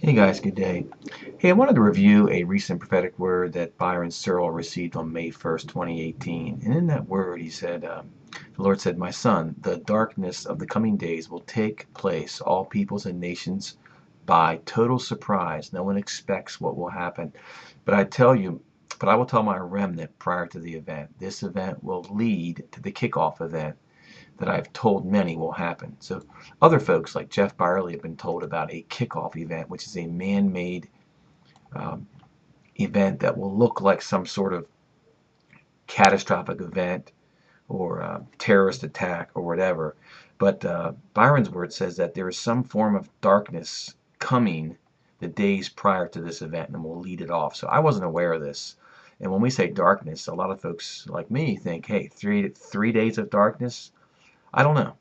Hey guys, good day. Hey, I wanted to review a recent prophetic word that Byron Searle received on May 1st, 2018. And in that word, he said, the Lord said, "My son, the darkness of the coming days will take place, all peoples and nations, by total surprise. No one expects what will happen. But I tell you, but I will tell my remnant prior to the event. This event will lead to the kickoff event that I've told many will happen." So other folks like Jeff Byerly have been told about a kickoff event, which is a man-made um, event that will look like some sort of catastrophic event or terrorist attack or whatever. But Byron's word says that there is some form of darkness coming the days prior to this event and will lead it off. So I wasn't aware of this. And when we say darkness, a lot of folks like me think, hey, three days of darkness? I don't know.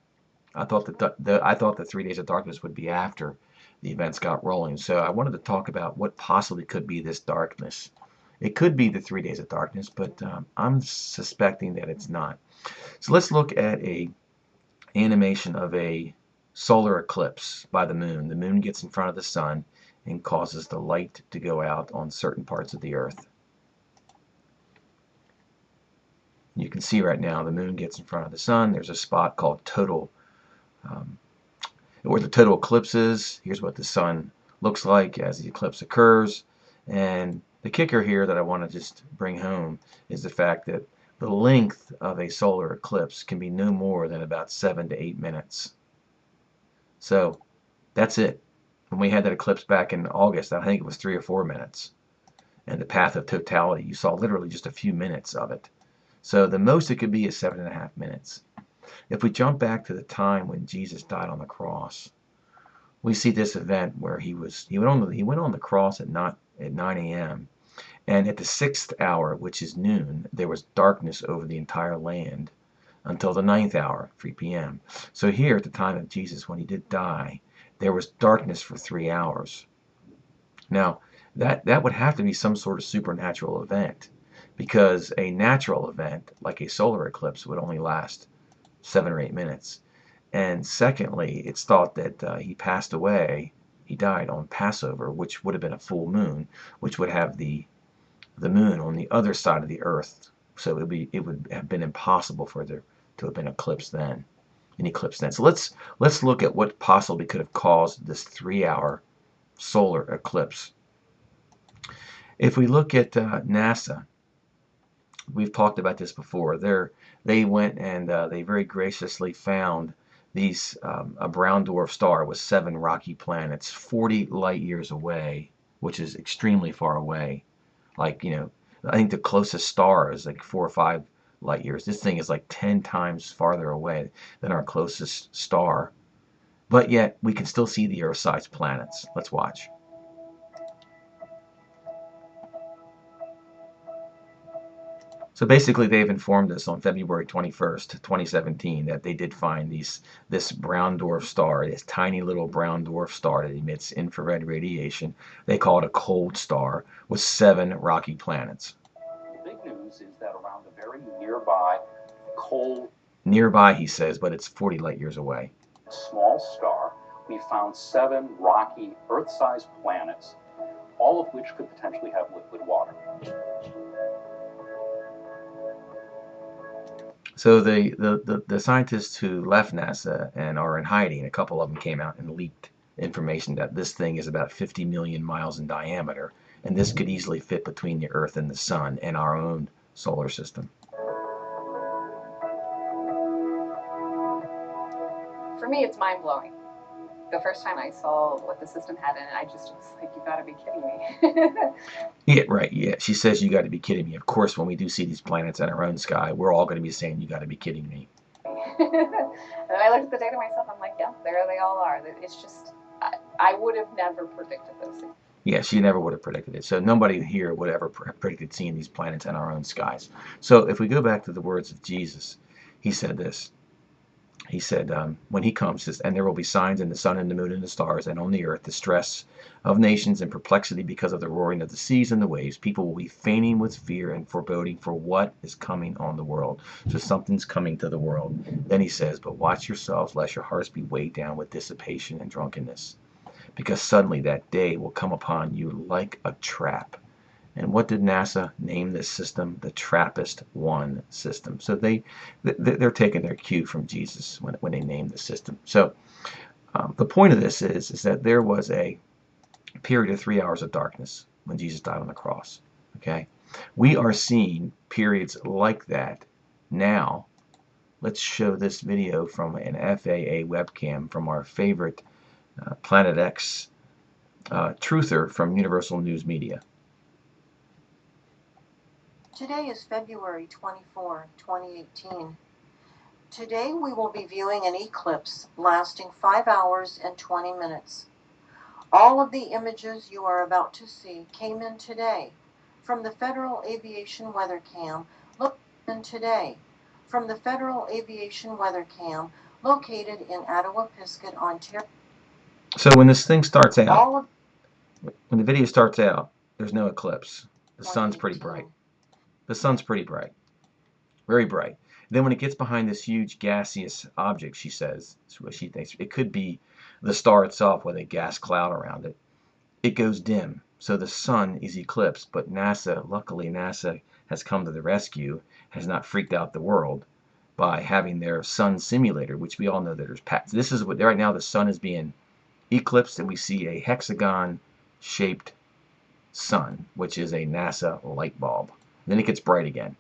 I thought the 3 days of darkness would be after the events got rolling. So I wanted to talk about what possibly could be this darkness. It could be the 3 days of darkness, but I'm suspecting that it's not. So let's look at a animation of a solar eclipse by the moon. The moon gets in front of the sun and causes the light to go out on certain parts of the earth. You can see right now the moon gets in front of the sun. There's a spot called um, where the total eclipse is. Here's what the sun looks like as the eclipse occurs. And the kicker here that I want to just bring home is the fact that the length of a solar eclipse can be no more than about 7 to 8 minutes. So that's it. When we had that eclipse back in August, I think it was 3 or 4 minutes. And the path of totality, you saw literally just a few minutes of it. So the most it could be is 7.5 minutes. If we jump back to the time when Jesus died on the cross, we see this event where he went on the cross at 9 a.m. and at the sixth hour, which is noon, there was darkness over the entire land until the ninth hour, 3 p.m. So here at the time of Jesus, when he did die, there was darkness for 3 hours. Now that would have to be some sort of supernatural event, because a natural event like a solar eclipse would only last 7 or 8 minutes. And secondly, it's thought that he passed away, he died on Passover, which would have been a full moon, which would have the moon on the other side of the earth. So it would have been impossible for there to have been an eclipse then. So let's look at what possibly could have caused this 3 hour solar eclipse. If we look at NASA, we've talked about this before. They went and they very graciously found a brown dwarf star with 7 rocky planets 40 light years away, which is extremely far away. Like, I think the closest star is like 4 or 5 light years. This thing is like 10 times farther away than our closest star. But yet we can still see the Earth-sized planets. Let's watch. So basically, they've informed us on February 21st, 2017, that they did find this brown dwarf star, this tiny little brown dwarf star that emits infrared radiation. They call it a cold star with 7 rocky planets. The big news is that around a very nearby cold, nearby, he says, but it's 40 light years away. Small star, we found 7 rocky Earth-sized planets, all of which could potentially have liquid water. So the scientists who left NASA and are in hiding, a couple of them came out and leaked information that this thing is about 50 million miles in diameter, and this could easily fit between the Earth and the Sun and our own solar system. For me, it's mind-blowing. The first time I saw what the system had in it, I just was like, you gotta be kidding me. Yeah, right. Yeah, she says, you got to be kidding me. Of course, when we do see these planets in our own sky, we're all going to be saying, you got to be kidding me. And I looked at the data myself, I'm like, yeah, there they all are. It's just, I would have never predicted those things. Yeah, she never would have predicted it. So nobody here would ever predicted seeing these planets in our own skies. So if we go back to the words of Jesus, he said this. He said, when he comes, and there will be signs in the sun and the moon and the stars, and on the earth distress of nations and perplexity because of the roaring of the seas and the waves. People will be fainting with fear and foreboding for what is coming on the world. So something's coming to the world. Then he says, but watch yourselves, lest your hearts be weighed down with dissipation and drunkenness. because suddenly that day will come upon you like a trap. And what did NASA name this system? The TRAPPIST-1 system. So they're taking their cue from Jesus when they named the system. So the point of this is that there was a period of 3 hours of darkness when Jesus died on the cross. Okay, we are seeing periods like that now. Let's show this video from an FAA webcam from our favorite Planet X truther from Universal News Media. Today is February 24, 2018. Today we will be viewing an eclipse lasting 5 hours and 20 minutes. All of the images you are about to see came in today from the Federal Aviation Weather Cam located in Attawapiskat, Ontario. So when this thing starts out, when the video starts out, there's no eclipse. The sun's pretty bright. The sun's pretty bright. Very bright. Then when it gets behind this huge gaseous object, she says, that's what she thinks, it could be the star itself with a gas cloud around it. It goes dim. So the sun is eclipsed, but luckily NASA has come to the rescue, has not freaked out the world by having their sun simulator, which we all know that there's patents. This is what, right now the sun is being eclipsed and we see a hexagon shaped sun, which is a NASA light bulb. Then it gets bright again.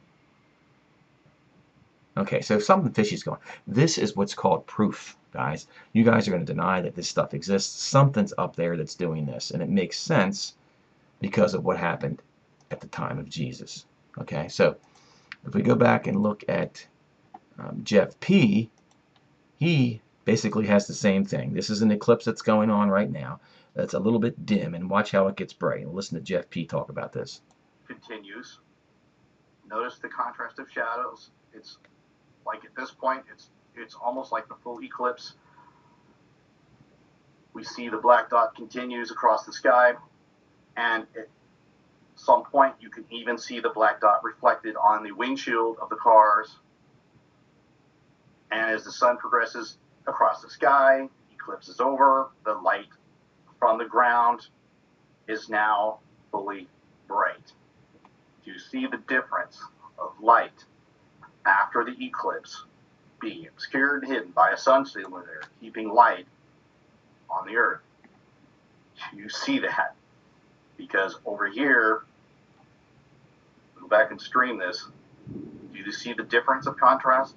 Okay, so something fishy is going on. This is what's called proof, guys. You guys are going to deny that this stuff exists. Something's up there that's doing this, and it makes sense because of what happened at the time of Jesus. Okay, so if we go back and look at Jeff P., he basically has the same thing. This is an eclipse that's going on right now. That's a little bit dim, and watch how it gets bright. And listen to Jeff P. talk about this. Continues. Notice the contrast of shadows. It's like at this point, it's almost like the full eclipse. We see the black dot continues across the sky, and at some point you can even see the black dot reflected on the windshield of the cars. And as the sun progresses across the sky, eclipse is over, the light from the ground is now fully bright. Do you see the difference of light after the eclipse being obscured and hidden by a sun simulator, keeping light on the earth? You see that? Because over here, go back and stream this. Do you see the difference of contrast?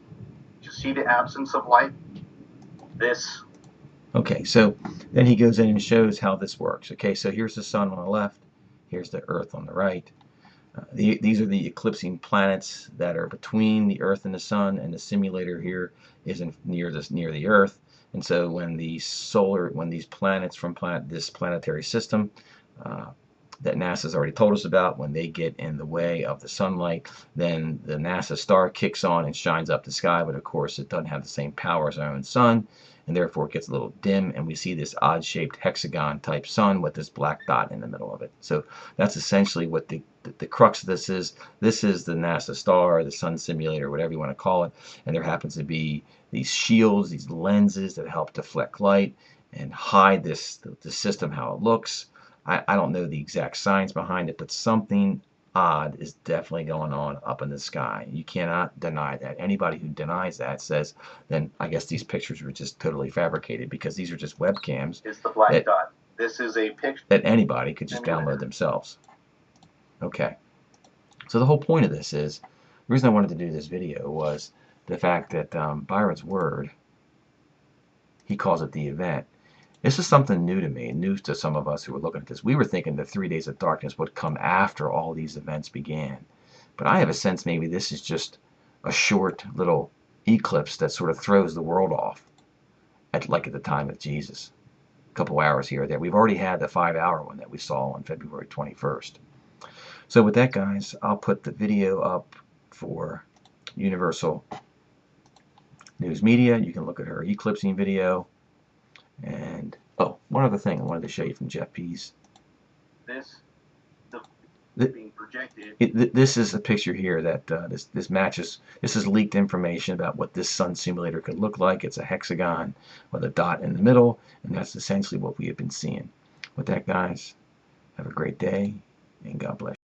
Do you see the absence of light? This. Okay, so then he goes in and shows how this works. Okay, so here's the sun on the left. Here's the earth on the right. These are the eclipsing planets that are between the Earth and the Sun, and the simulator here is near the Earth. And so when these planets from this planetary system that NASA's already told us about, when they get in the way of the sunlight, then the NASA star kicks on and shines up the sky. But of course, it doesn't have the same power as our own sun, and therefore it gets a little dim, and we see this odd-shaped hexagon-type sun with this black dot in the middle of it. So that's essentially what the crux of this is. This is the NASA star, the sun simulator, whatever you want to call it, and there happens to be these shields, these lenses that help deflect light and hide the system, how it looks. I don't know the exact science behind it, but something odd is definitely going on up in the sky. You cannot deny that. Anybody who denies that says, then I guess these pictures were just totally fabricated, because these are just webcams. It's the black dot. This is a picture that anybody could just download themselves. Okay. So the whole point of this is, the reason I wanted to do this video was the fact that Byron's Word, he calls it the event. This is something new to me, news to some of us who were looking at this. We were thinking the 3 days of darkness would come after all these events began. But I have a sense maybe this is just a short little eclipse that sort of throws the world off, at the time of Jesus. A couple hours here or there. We've already had the 5-hour one that we saw on February 21st. So with that, guys, I'll put the video up for Universal News Media. You can look at her eclipsing video. And, oh, one other thing I wanted to show you from Jeff P's. The being projected. This is a picture here that this matches. This is leaked information about what this sun simulator could look like. It's a hexagon with a dot in the middle, and that's essentially what we have been seeing. With that, guys, have a great day, and God bless you.